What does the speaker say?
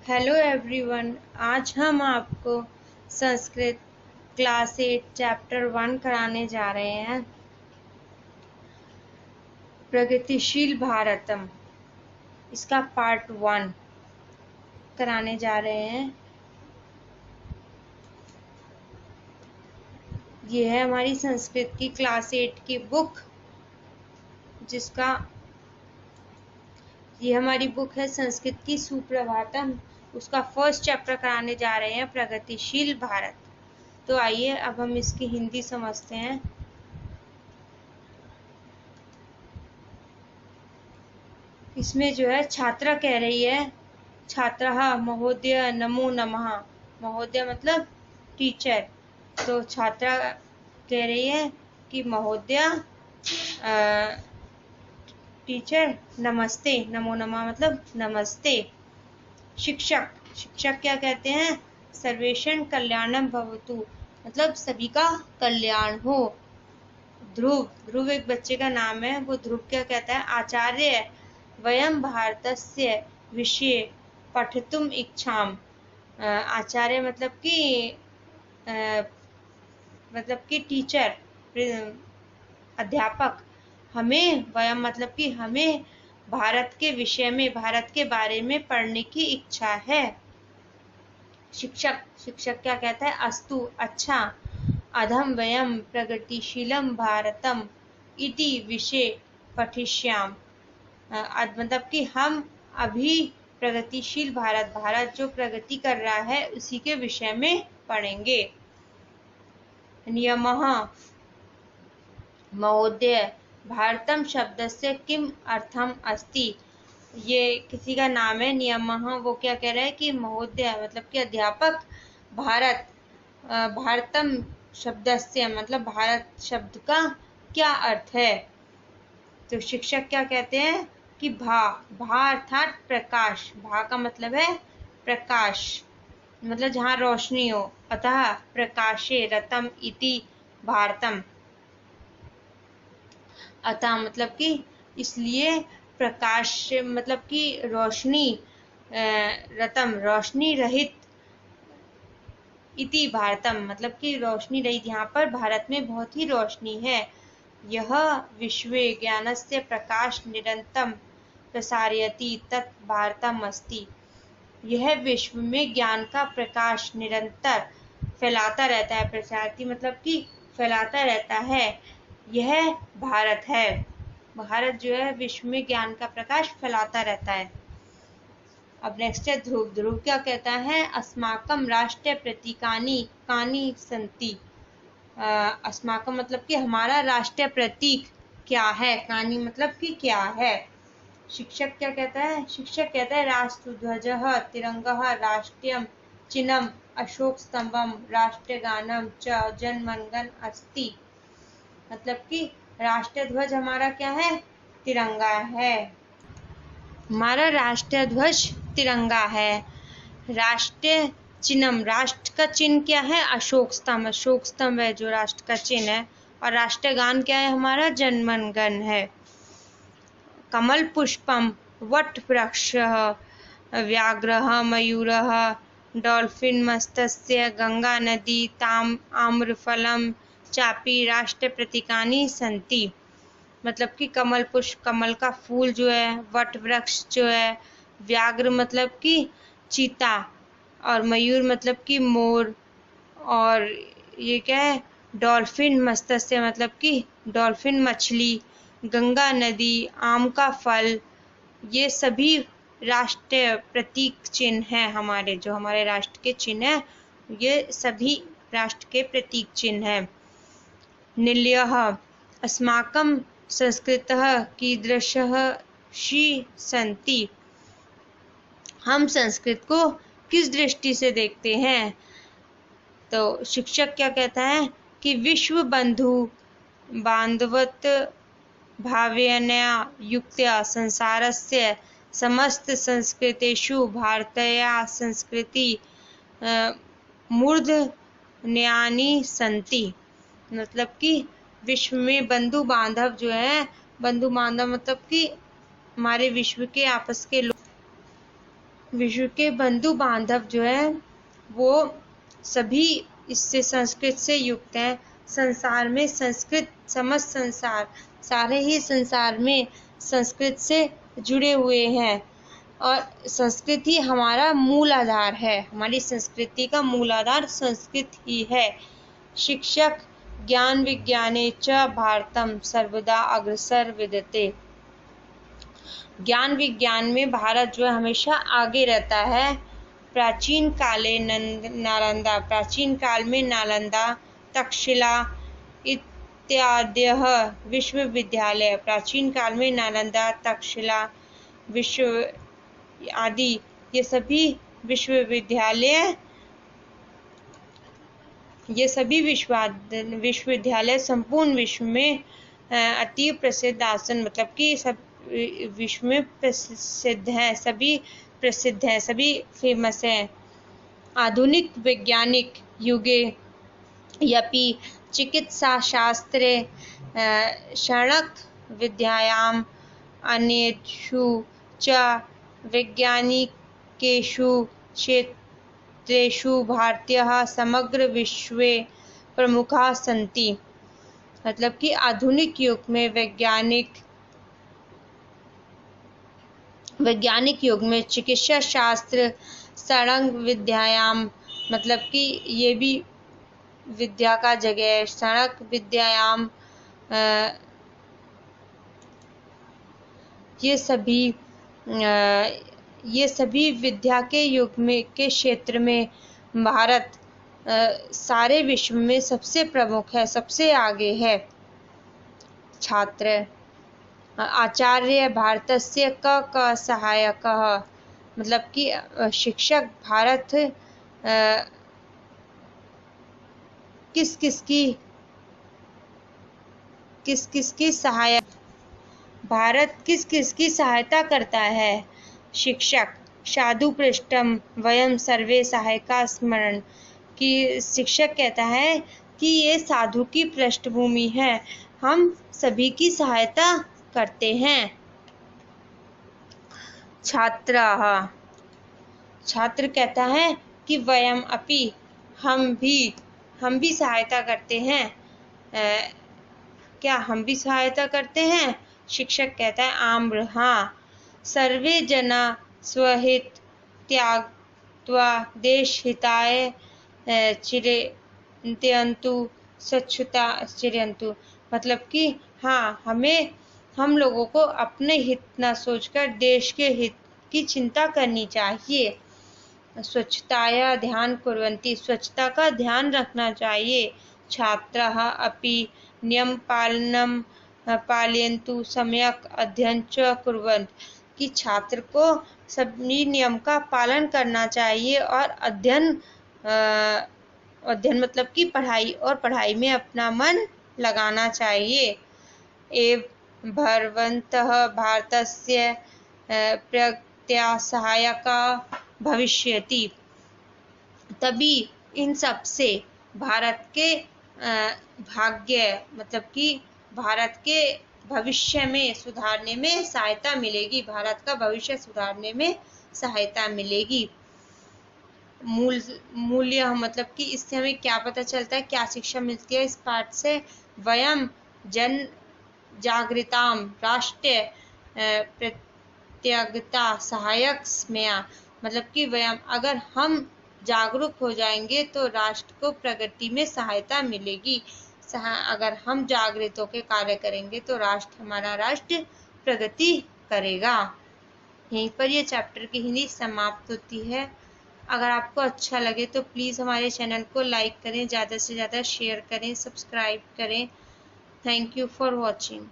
Hello everyone, आज हम आपको संस्कृत क्लास 8 चैप्टर 1 कराने जा रहे हैं। प्रगतिशील भारतम, इसका पार्ट 1 कराने जा रहे हैं। ये है हमारी संस्कृत की क्लास 8 की बुक, ये हमारी बुक है संस्कृत की सुप्रभातम। उसका फर्स्ट चैप्टर कराने जा रहे हैं, प्रगतिशील भारत। तो आइए अब हम इसकी हिंदी समझते हैं। इसमें जो है छात्रा कह रही है, छात्रः महोदय नमो नमः। महोदय मतलब टीचर, तो छात्रा कह रही है कि महोदय टीचर नमस्ते। नमो नमः मतलब नमस्ते। शिक्षक क्या कहते हैं? सर्वेषण कल्याणम भवतु, मतलब सभी का कल्याण हो। ध्रुव एक बच्चे का नाम है, वो ध्रुव क्या कहता है? आचार्य वयम भारतस्य विषये पठितुम इच्छाम। आचार्य मतलब कि टीचर, अध्यापक। वयम मतलब कि हमें भारत के विषय में, भारत के बारे में पढ़ने की इच्छा है। शिक्षक क्या कहता है? अस्तु अच्छा। अधम वयम प्रगतिशीलम भारतम इति विषय पठिष्याम। मतलब कि हम अभी प्रगतिशील भारत जो प्रगति कर रहा है उसी के विषय में पढ़ेंगे। नियमः महोदय भारतम शब्दस्य किम अर्थम अस्ति। ये किसी का नाम है नियमः, वो क्या कह रहा है कि महोदय मतलब कि अध्यापक, भारतम शब्दस्य मतलब भारत शब्द का क्या अर्थ है। तो शिक्षक क्या कहते हैं कि भा अर्थात प्रकाश। भा का मतलब है प्रकाश, मतलब जहाँ रोशनी हो। अतः प्रकाशे रतम इति भारतम। अतः मतलब कि इसलिए प्रकाश मतलब कि रोशनी, रतम रोशनी रहित, इति भारतम मतलब कि रोशनी रहित, यहाँ पर भारत में बहुत ही रोशनी है। यह विश्वे ज्ञानस्य प्रकाश निरंतरम प्रसारयति तत् भारतम अस्ति। यह विश्व में ज्ञान का प्रकाश निरंतर फैलाता रहता है। प्रसारती मतलब कि फैलाता रहता है, यह भारत है। भारत जो है विश्व में ज्ञान का प्रकाश फैलाता रहता है। अब नेक्स्ट है ध्रुव क्या कहता है? अस्माकम राष्ट्रीय प्रतीकानि कानि सन्ति। अस्माकम मतलब कि हमारा राष्ट्रीय प्रतीक क्या है, कानि मतलब कि क्या है। शिक्षक क्या कहता है? शिक्षक कहता है राष्ट्रध्वजः तिरंगः राष्ट्रीयम चिन्हम अशोक स्तंभम राष्ट्रगानम च जनगण अस्ति। मतलब कि राष्ट्रीय ध्वज हमारा क्या है? तिरंगा है। हमारा राष्ट्रीय ध्वज तिरंगा है। राष्ट्रीय चिन्हम, राष्ट्र का चिन्ह क्या है? अशोक स्तंभ। अशोक स्तंभ है जो राष्ट्र का चिन्ह है। और राष्ट्रीय गान क्या है? हमारा जनगण है। कमल पुष्पम वट वृक्षः व्याघ्रः मयूरः डॉल्फिन मत्स्य गंगा नदी ताम आम्रफलम चापी राष्ट्र प्रतीकानि सन्ति। मतलब कि कमल पुष्प कमल का फूल जो है, वट वृक्ष जो है, व्याघ्र मतलब कि चीता, और मयूर मतलब कि मोर, और ये क्या है? डॉल्फिन मत्स्य मतलब कि डॉल्फिन मछली, गंगा नदी, आम का फल, ये सभी राष्ट्रीय प्रतीक चिन्ह हैं हमारे। जो हमारे राष्ट्र के चिन्ह हैं ये सभी राष्ट्र के प्रतीक चिन्ह हैं। निलयः अस्माकं संस्कृतः कीदृशः सन्ति। हम संस्कृत को किस दृष्टि से देखते हैं? तो शिक्षक क्या कहता है कि विश्व बंधु बांधवत भावेनया युक्त्या संसारस्य समस्त संस्कृतेषु भारतीया संस्कृति मूर्धन्यानि सन्ति। मतलब कि विश्व में बंधु बांधव जो है, बंधु बांधव मतलब कि हमारे विश्व के आपस के लोग विश्व के बंधु बांधव जो है वो सभी इससे संस्कृत से युक्त हैं। संसार में संस्कृत, समस्त संसार, सारे ही संसार में संस्कृत से जुड़े हुए हैं और संस्कृत ही हमारा मूल आधार है। हमारी संस्कृति का मूल आधार संस्कृत ही है। शिक्षक ज्ञान विज्ञाने च भारतम सर्वदा अग्रसर विद्यते। ज्ञान विज्ञान में भारत जो है हमेशा आगे रहता है। प्राचीन काले नालंदा, प्राचीन काल में नालंदा, तक्षशिला इत्यादयः विश्वविद्यालय, प्राचीन काल में नालंदा, तक्षशिला, विश्व आदि ये सभी विश्वविद्यालय संपूर्ण विश्व में अति प्रसिद्ध आसन, मतलब कि सब विश्व में प्रसिद्ध हैं, सभी प्रसिद्ध हैं, सभी फेमस हैं। आधुनिक वैज्ञानिक युगे यपि चिकित्साशास्त्रे शरणक विद्यायाम् अन्येषु च वैज्ञानिकेषु क्षेत्रेषु भारतीयः समग्र विश्वे प्रमुखाः सन्ति। मतलब कि आधुनिक युग में वैज्ञानिक युग में चिकित्सा शास्त्र सड़ंग विद्यायाम, मतलब कि ये भी विद्या का जगह है। सड़क विद्यायाम ये सभी विद्या के युग में के क्षेत्र में भारत सारे विश्व में सबसे प्रमुख है, सबसे आगे है। छात्र आचार्य भारतस्य क सहायकः, मतलब कि शिक्षक भारत किस किस की सहायता करता है। शिक्षक साधु पृष्ठम वयम सर्वे सहायका स्मरण, कि शिक्षक कहता है कि ये साधु की पृष्ठभूमि है, हम सभी की सहायता करते हैं। छात्र कहता है कि वयम अपि, हम भी सहायता करते हैं। क्या हम भी सहायता करते हैं? शिक्षक कहता है आम्र, हाँ। सर्वे जना स्वहित त्यागत्वा देश हिताय चिरयन्तु स्वच्छता चिरयन्तु, मतलब कि हाँ, हम लोगों को अपने हित न सोचकर देश के हित की चिंता करनी चाहिए। स्वच्छताया ध्यान कुर्वन्ति, स्वच्छता का ध्यान रखना चाहिए। छात्राः अपि नियम पालनम पालयन्तु सम्यक अध्ययन च कुर्वन्तु, कि छात्र को सभी नियम का पालन करना चाहिए और अध्ययन मतलब कि पढ़ाई में अपना मन लगाना चाहिए। एव भर्वन्तः भारतस्य प्रगत्या सहायका भविष्यति, तभी इन सब से भारत के भाग्य, मतलब कि भारत के भविष्य में सुधारने में सहायता मिलेगी, भारत का भविष्य सुधारने में सहायता मिलेगी। मूल्य, मतलब कि इससे हमें क्या पता चलता है, क्या शिक्षा मिलती है इस पाठ से। वयम जन जागृताम राष्ट्र प्रत्यगता सहायक स्मया, मतलब कि वयम, अगर हम जागरूक हो जाएंगे तो राष्ट्र को प्रगति में सहायता मिलेगी। अगर हम जागृत होकर कार्य करेंगे तो हमारा राष्ट्र प्रगति करेगा। यहीं पर ये चैप्टर की हिंदी समाप्त होती है। अगर आपको अच्छा लगे तो प्लीज़ हमारे चैनल को लाइक करें, ज़्यादा से ज़्यादा शेयर करें, सब्सक्राइब करें। Thank you for watching.